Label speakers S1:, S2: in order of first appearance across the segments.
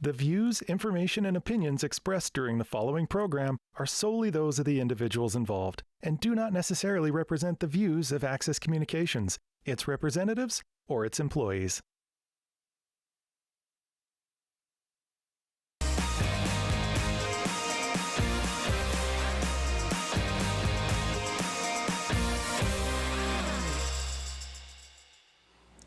S1: The views, information, and opinions expressed during the following program are solely those of the individuals involved and do not necessarily represent the views of Access Communications, its representatives, or its employees.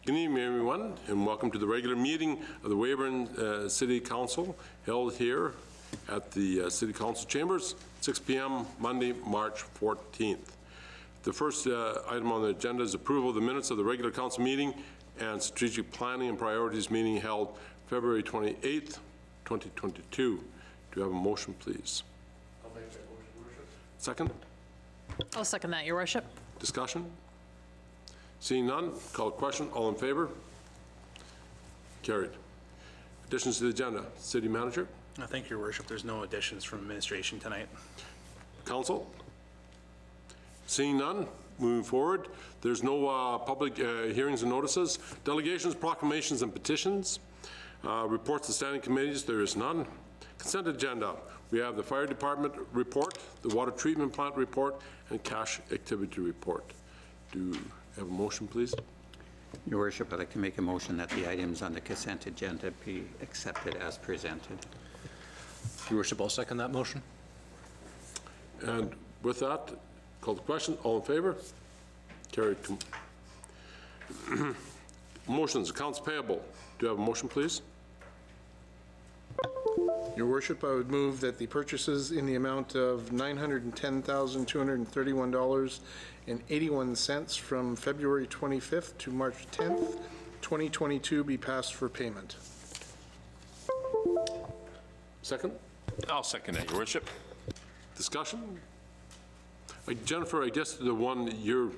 S2: Good evening, everyone, and welcome to the regular meeting of the Weyburn City Council, held here at the City Council Chambers, 6 p.m. Monday, March 14th. The first item on the agenda is approval of the minutes of the regular council meeting and strategic planning and priorities meeting held February 28th, 2022. Do you have a motion, please?
S3: I'll make that motion, Your Worship.
S2: Second?
S4: I'll second that, Your Worship.
S2: Discussion? Seeing none, call a question. All in favor? Carried. Additions to the agenda. City Manager?
S5: Thank you, Your Worship. There's no additions from administration tonight.
S2: Council? Seeing none, moving forward. There's no public hearings and notices. Delegations, proclamations, and petitions. Reports to standing committees, there is none. Consent agenda. We have the Fire Department report, the Water Treatment Plant report, and cash activity report. Do you have a motion, please?
S6: Your Worship, I'd like to make a motion that the items on the consent agenda be accepted as presented.
S3: Your Worship, I'll second that motion.
S2: And with that, call the question. All in favor? Carried. Motions. Accounts payable. Do you have a motion, please?
S7: Your Worship, I would move that the purchases in the amount of $910,231.81 from February 25th to March 10th, 2022 be passed for payment.
S2: Second?
S3: I'll second that, Your Worship.
S2: Discussion? Jennifer, I guess the one that you're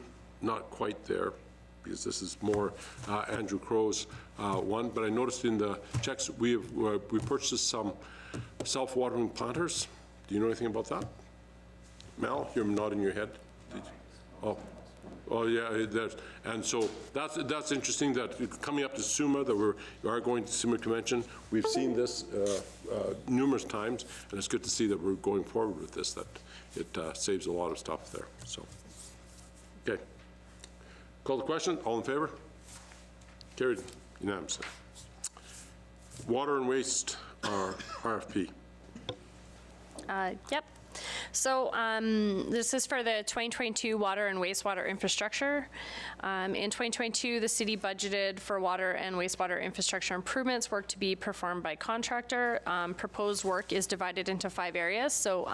S2: not quite there, because this is more Andrew Crow's one, but I noticed in the checks we purchased some self-watering planters. Do you know anything about that? Mel, you're nodding your head. Oh yeah, and so that's interesting that coming up to SUMA, that we are going to SUMA Convention. We've seen this numerous times, and it's good to see that we're going forward with this, that it saves a lot of stuff there. So, okay. Call the question. All in favor? Carried unanimously. Water and waste RFP.
S4: Yep. So this is for the 2022 water and wastewater infrastructure. In 2022, the city budgeted for water and wastewater infrastructure improvements work to be performed by contractor. Proposed work is divided into 5 areas. So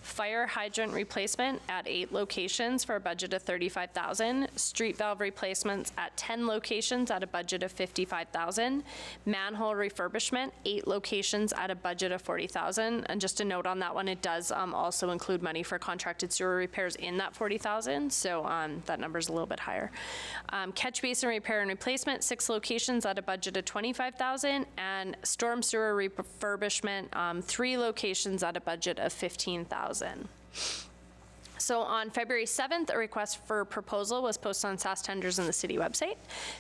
S4: fire hydrant replacement at 8 locations for a budget of $35,000. Street valve replacements at 10 locations at a budget of $55,000. Manhole refurbishment, 8 locations at a budget of $40,000. And just a note on that one, it does also include money for contracted sewer repairs in that $40,000, so that number is a little bit higher. Catch basin repair and replacement, 6 locations at a budget of $25,000, and storm sewer refurbishment, 3 locations at a budget of $15,000. So on February 7th, a request for proposal was posted on SAS Tenders and the city website.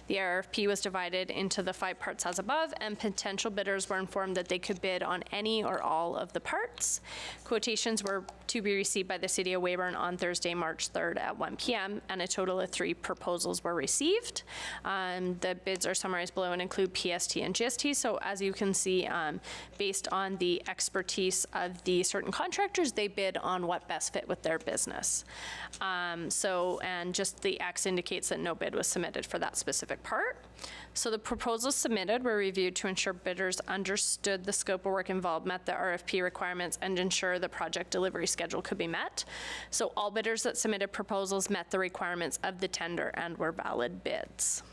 S4: The RFP was divided into the 5 parts as above, and potential bidders were informed that they could bid on any or all of the parts. Quotations were to be received by the city of Weyburn on Thursday, March 3rd at 1 p.m., and a total of 3 proposals were received. The bids are summarized below and include PST and GST. So as you can see, based on the expertise of the certain contractors, they bid on what best fit with their business. And just the X indicates that no bid was submitted for that specific part. So the proposals submitted were reviewed to ensure bidders understood the scope of work involved, met the RFP requirements, and ensure the project delivery schedule could be met. So all bidders that submitted proposals met the requirements of the tender and were valid bids.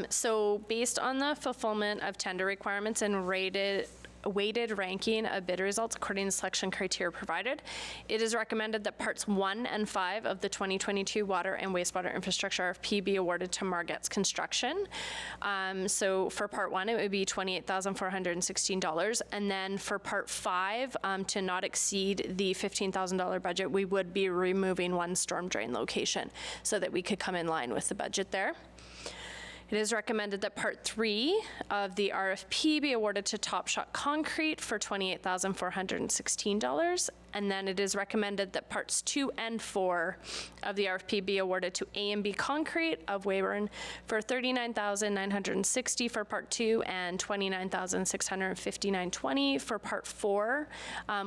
S4: So based on the fulfillment of tender requirements and weighted ranking of bid results according to selection criteria provided, it is recommended that parts 1 and 5 of the 2022 water and wastewater infrastructure RFP be awarded to Margette's Construction. So for part 1, it would be $28,416, and then for part 5, to not exceed the $15,000 budget, we would be removing 1 storm drain location so that we could come in line with the budget there. It is recommended that Part 3 of the RFP be awarded to Top Shot Concrete for $28,416. And then it is recommended that Parts 2 and 4 of the RFP be awarded to A&B Concrete of Weyburn for $39,960 for Part 2 and $29,659.20 for Part 4,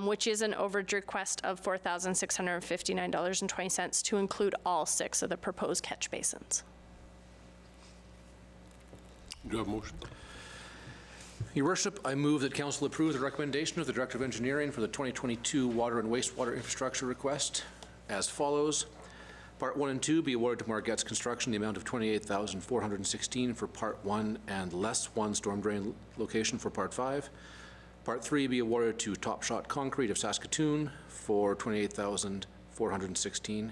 S4: which is an overage request of $4,659.20 to include all 6 of the proposed catch basins.
S2: Do you have a motion?
S3: Your Worship, I move that Council approve the recommendation of the Director of Engineering for the 2022 water and wastewater infrastructure request as follows. Part 1 and 2 be awarded to Margette's Construction, the amount of $28,416 for Part 1 and less 1 storm drain location for Part 5. Part 3 be awarded to Top Shot Concrete of Saskatoon for $28,416.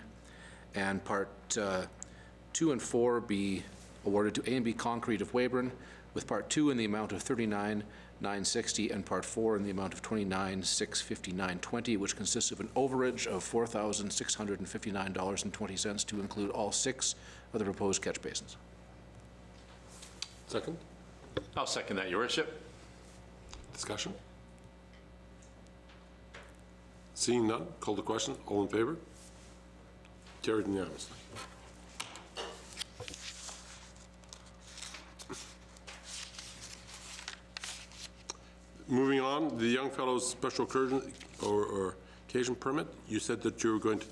S3: And Part 2 and 4 be awarded to A&B Concrete of Weyburn, with Part 2 in the amount of $39,960 and Part 4 in the amount of $29,659.20, which consists of an overage of $4,659.20 to include all 6 of the proposed catch basins.
S2: Second?
S3: I'll second that, Your Worship.
S2: Discussion? Seeing none, call the question. All in favor? Carried unanimously. Moving on, the Young Fellows Special Occasion or Occasion Permit. You said that you were going to,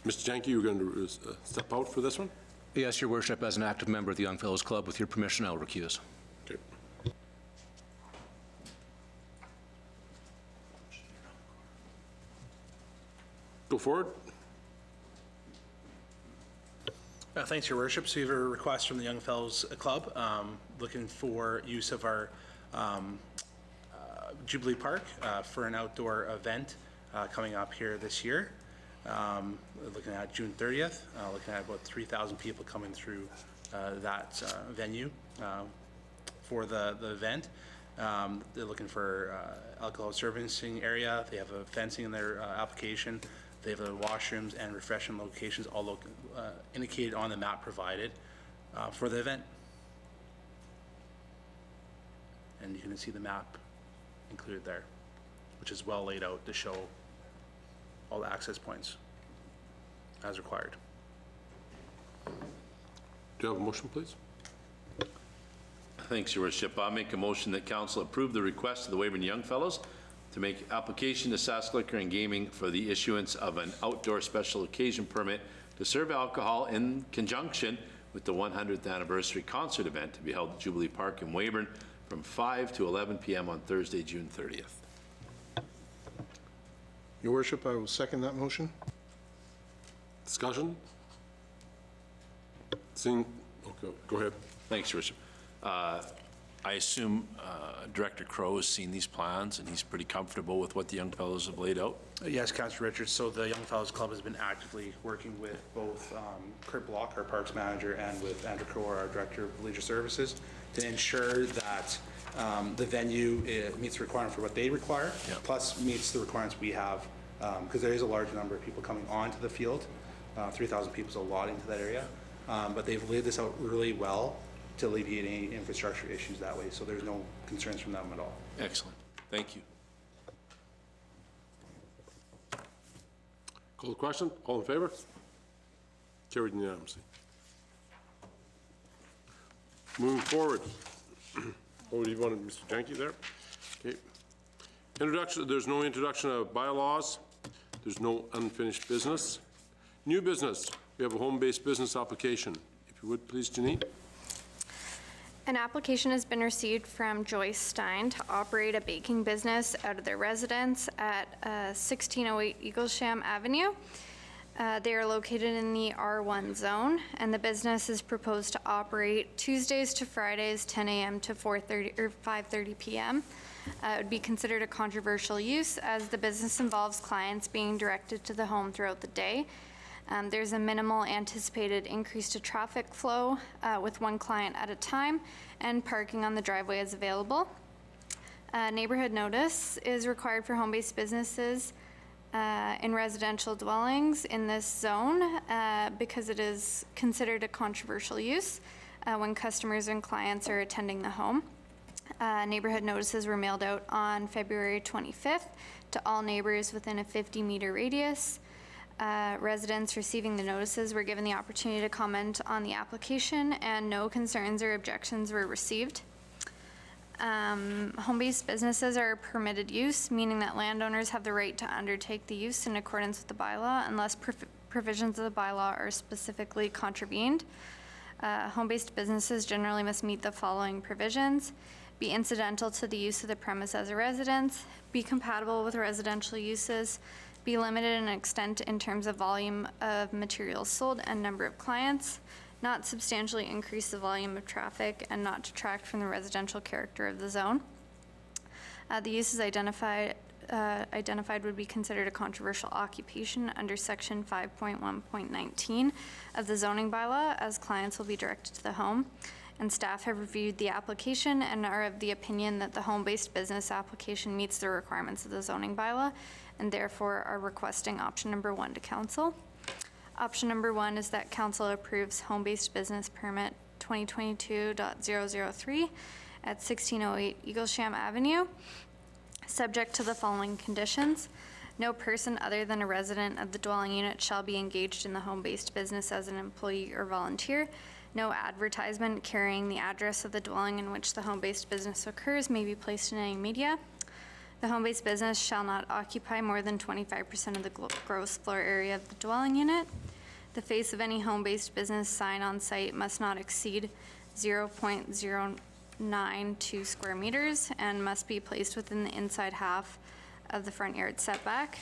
S2: Mr. Janke, you were going to step out for this one?
S3: Yes, Your Worship, as an active member of the Young Fellows Club, with your permission, I'll recuse.
S2: Okay. Go forward.
S5: Thanks, Your Worship. So we have a request from the Young Fellows Club looking for use of our Jubilee Park for an outdoor event coming up here this year. Looking at June 30th, looking at about 3,000 people coming through that venue for the event. They're looking for alcohol servicing area. They have a fencing in their application. They have the washrooms and refreshment locations all indicated on the map provided for the event. And you can see the map included there, which is well laid out to show all the access points as required.
S2: Do you have a motion, please?
S8: Thanks, Your Worship. I'll make a motion that Council approve the request of the Weyburn Young Fellows to make application to Sask Liquor and Gaming for the issuance of an outdoor special occasion permit to serve alcohol in conjunction with the 100th anniversary concert event to be held at Jubilee Park in Weyburn from 5 to 11 p.m. on Thursday, June 30th.
S7: Your Worship, I will second that motion.
S2: Discussion? Seeing, okay, go ahead.
S8: Thanks, Your Worship. I assume Director Crow has seen these plans and he's pretty comfortable with what the Young Fellows have laid out?
S5: Yes, Councillor Richards. So the Young Fellows Club has been actively working with both Kurt Block, our Parks Manager, and with Andrew Crow, our Director of Leisure Services, to ensure that the venue meets the requirement for what they require, plus meets the requirements we have, because there is a large number of people coming onto the field. 3,000 people is a lot into that area, but they've laid this out really well to alleviate any infrastructure issues that way, so there's no concerns from them at all.
S8: Excellent. Thank you.
S2: Call the question. All in favor? Carried unanimously. Moving forward. Oh, do you want Mr. Janke there? Okay. Introduction. There's no introduction of bylaws. There's no unfinished business. New business. We have a home-based business application. If you would, please, Janine.
S9: An application has been received from Joyce Stein to operate a baking business out of their residence at 1608 Eaglesham Avenue. They are located in the R1 zone, and the business is proposed to operate Tuesdays to Fridays, 10 a.m. to 4:30 or 5:30 p.m. It would be considered a controversial use as the business involves clients being directed to the home throughout the day. There's a minimal anticipated increase to traffic flow with one client at a time, and parking on the driveway is available. Neighborhood notice is required for home-based businesses in residential dwellings in this zone because it is considered a controversial use. when customers and clients are attending the home. Neighborhood notices were mailed out on February 25th to all neighbors within a 50-meter radius. Residents receiving the notices were given the opportunity to comment on the application, and no concerns or objections were received. Home-based businesses are permitted use, meaning that landowners have the right to undertake the use in accordance with the bylaw unless provisions of the bylaw are specifically contravened. Home-based businesses generally must meet the following provisions: be incidental to the use of the premise as a residence, be compatible with residential uses, be limited in extent in terms of volume of materials sold and number of clients, not substantially increase the volume of traffic, and not detract from the residential character of the zone. The uses identified would be considered a controversial occupation under section 5.1.19 of the zoning bylaw, as clients will be directed to the home. And staff have reviewed the application and are of the opinion that the home-based business application meets the requirements of the zoning bylaw, and therefore are requesting option number 1 to council. Option number 1 is that council approves home-based business permit 2022.003 at 1608 Eaglesham Avenue, subject to the following conditions. No person other than a resident of the dwelling unit shall be engaged in the home-based business as an employee or volunteer. No advertisement carrying the address of the dwelling in which the home-based business occurs may be placed in any media. The home-based business shall not occupy more than 25% of the gross floor area of the dwelling unit. The face of any home-based business sign on site must not exceed 0.092 square meters and must be placed within the inside half of the front yard setback.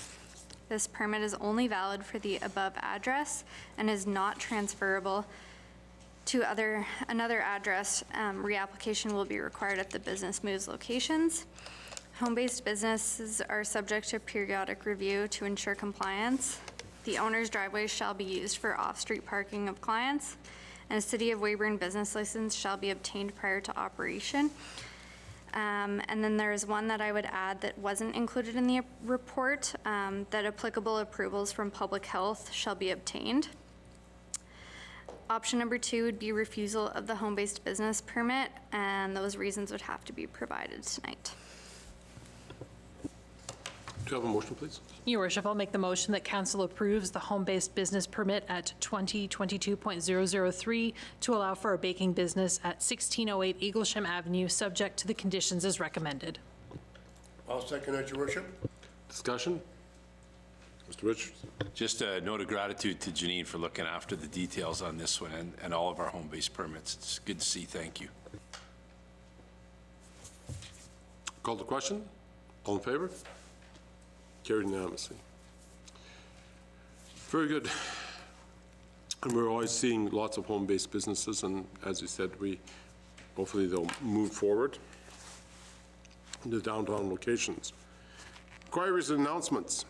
S9: This permit is only valid for the above address and is not transferable to another address. Reapplication will be required if the business moves locations. Home-based businesses are subject to periodic review to ensure compliance. The owner's driveway shall be used for off-street parking of clients, and a City of Weyburn business license shall be obtained prior to operation. And then there's one that I would add that wasn't included in the report, that applicable approvals from public health shall be obtained. Option number 2 would be refusal of the home-based business permit, and those reasons would have to be provided tonight.
S2: Do you have a motion, please?
S10: Your Worship, I'll make the motion that council approves the home-based business permit at 2022.003 to allow for a baking business at 1608 Eaglesham Avenue, subject to the conditions as recommended.
S11: I'll second that, Your Worship.
S2: Discussion? Mr. Richards?
S8: Just a note of gratitude to Janine for looking after the details on this one and all of our home-based permits. It's good to see. Thank you.
S2: Call the question. All in favor? Carried unanimously. Very good. And we're always seeing lots of home-based businesses, and as you said, hopefully they'll move forward into downtown locations. Inquiries and announcements.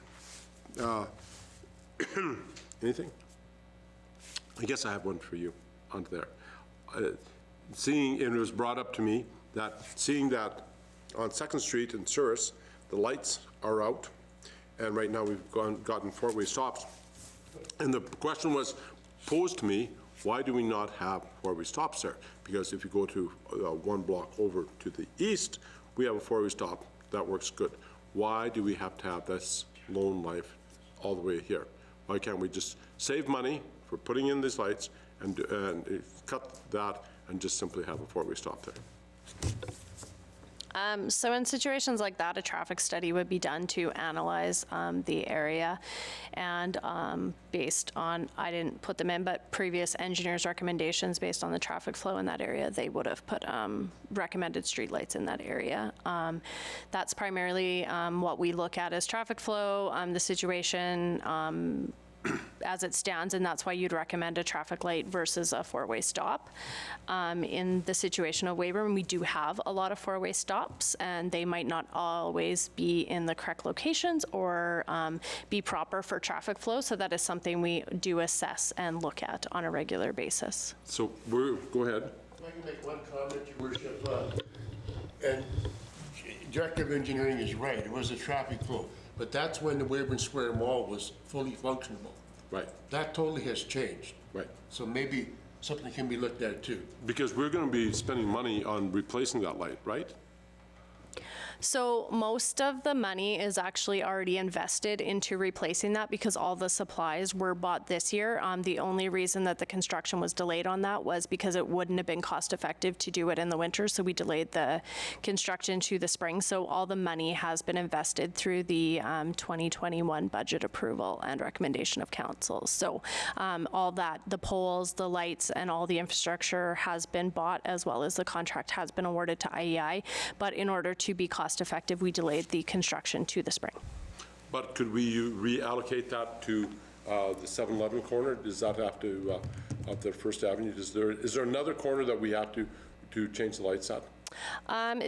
S2: Anything? I guess I have one for you on there. And it was brought up to me that seeing that on 2nd Street in Souris, the lights are out, and right now we've gotten four-way stops. And the question was posed to me, why do we not have four-way stops there? Because if you go to one block over to the east, we have a four-way stop. That works good. Why do we have to have this lone life all the way here? Why can't we just save money for putting in these lights and cut that and just simply have a four-way stop there?
S4: So in situations like that, a traffic study would be done to analyze the area, and based on, I didn't put them in, but previous engineers' recommendations based on the traffic flow in that area, they would have put recommended streetlights in that area. That's primarily what we look at as traffic flow, the situation as it stands, and that's why you'd recommend a traffic light versus a four-way stop. In the situation of Weyburn, we do have a lot of four-way stops, and they might not always be in the correct locations or be proper for traffic flow, so that is something we do assess and look at on a regular basis.
S2: So go ahead.
S11: If I can make one comment, Your Worship, and Director of Engineering is right, it was a traffic flow, but that's when the Weyburn Square Mall was fully functional.
S2: Right.
S11: That totally has changed.
S2: Right.
S11: So maybe something can be looked at too.
S2: Because we're going to be spending money on replacing that light, right?
S4: So most of the money is actually already invested into replacing that because all the supplies were bought this year. The only reason that the construction was delayed on that was because it wouldn't have been cost effective to do it in the winter, so we delayed the construction to the spring. So all the money has been invested through the 2021 budget approval and recommendation of council. So all that, the poles, the lights, and all the infrastructure has been bought, as well as the contract has been awarded to IEI. But in order to be cost effective, we delayed the construction to the spring.
S2: But could we reallocate that to the 7-Eleven corner? Does that have to, up the First Avenue? Is there another corner that we have to change the lights at?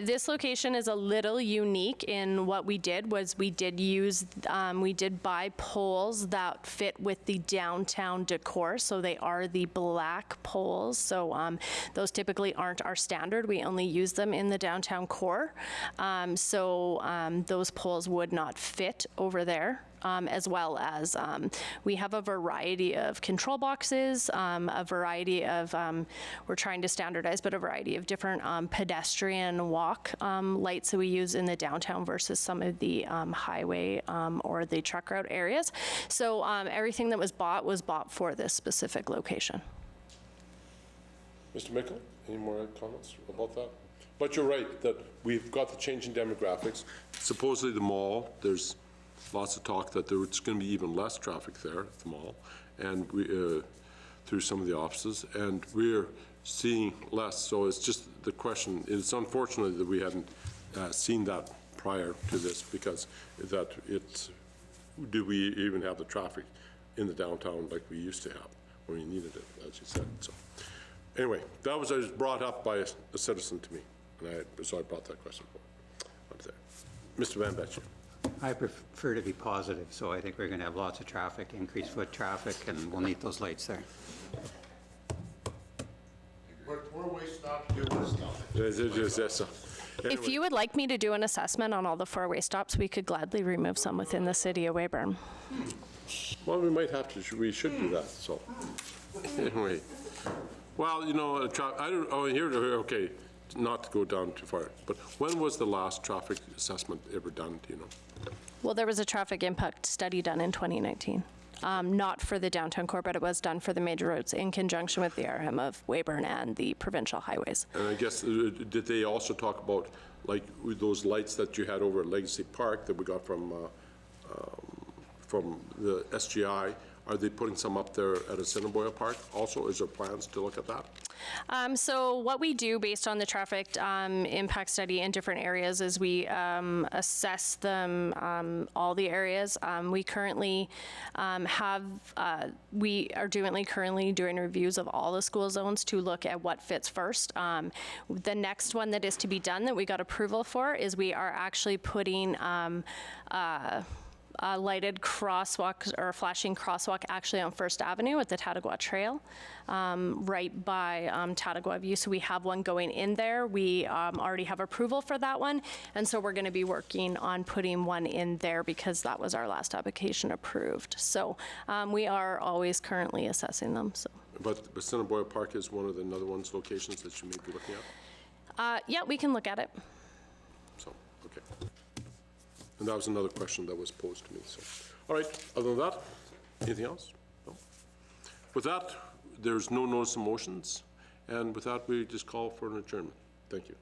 S4: This location is a little unique in what we did was we did buy poles that fit with the downtown decor. So they are the black poles. So those typically aren't our standard. We only use them in the downtown core. So those poles would not fit over there. As well as we have a variety of control boxes, a variety of, we're trying to standardize, but a variety of different pedestrian walk lights that we use in the downtown versus some of the highway or the truck route areas. So everything that was bought for this specific location.
S2: Mr. Mickle, any more comments about that? But you're right, that we've got the change in demographics. Supposedly the mall, there's lots of talk that there's going to be even less traffic there at the mall, and we, through some of the offices, and we're seeing less. So it's just the question. It's unfortunate that we hadn't seen that prior to this, because that it's, do we even have the traffic in the downtown like we used to have when we needed it, as you said. So anyway, that was brought up by a citizen to me, and so I brought that question up there. Mr. Van Betjen.
S6: I prefer to be positive, so I think we're going to have lots of traffic, increased foot traffic, and we'll need those lights there.
S11: But four-way stops, two-way stops.
S2: Anyway.
S4: If you would like me to do an assessment on all the four-way stops, we could gladly remove some within the city of Weyburn.
S2: Well, we might have to, we should do that, so. Anyway. Well, you know, I don't, oh, here, okay, not to go down too far, but when was the last traffic assessment ever done, do you know?
S4: Well, there was a traffic impact study done in 2019. Not for the downtown core, but it was done for the major roads in conjunction with the RM of Weyburn and the provincial highways.
S2: And I guess, did they also talk about, like, with those lights that you had over at Legacy Park that we got from the SGI? Are they putting some up there at Assiniboia Park also? Is there plans to look at that?
S4: So what we do based on the traffic impact study in different areas is we assess them, all the areas. We currently we are currently doing reviews of all the school zones to look at what fits first. The next one that is to be done that we got approval for is we are actually putting lighted crosswalk or flashing crosswalk actually on First Avenue at the Tattagua Trail, right by Tattagua View. So we have one going in there. We already have approval for that one, and so we're going to be working on putting one in there because that was our last application approved. So we are always currently assessing them. So.
S2: But Assiniboia Park is one of the another one's locations that you may be looking at?
S4: Yeah, we can look at it.
S2: So, okay. And that was another question that was posed to me. So, all right, other than that, anything else? No? With that, there's no notice of motions, and with that, we just call for an adjournment. Thank you.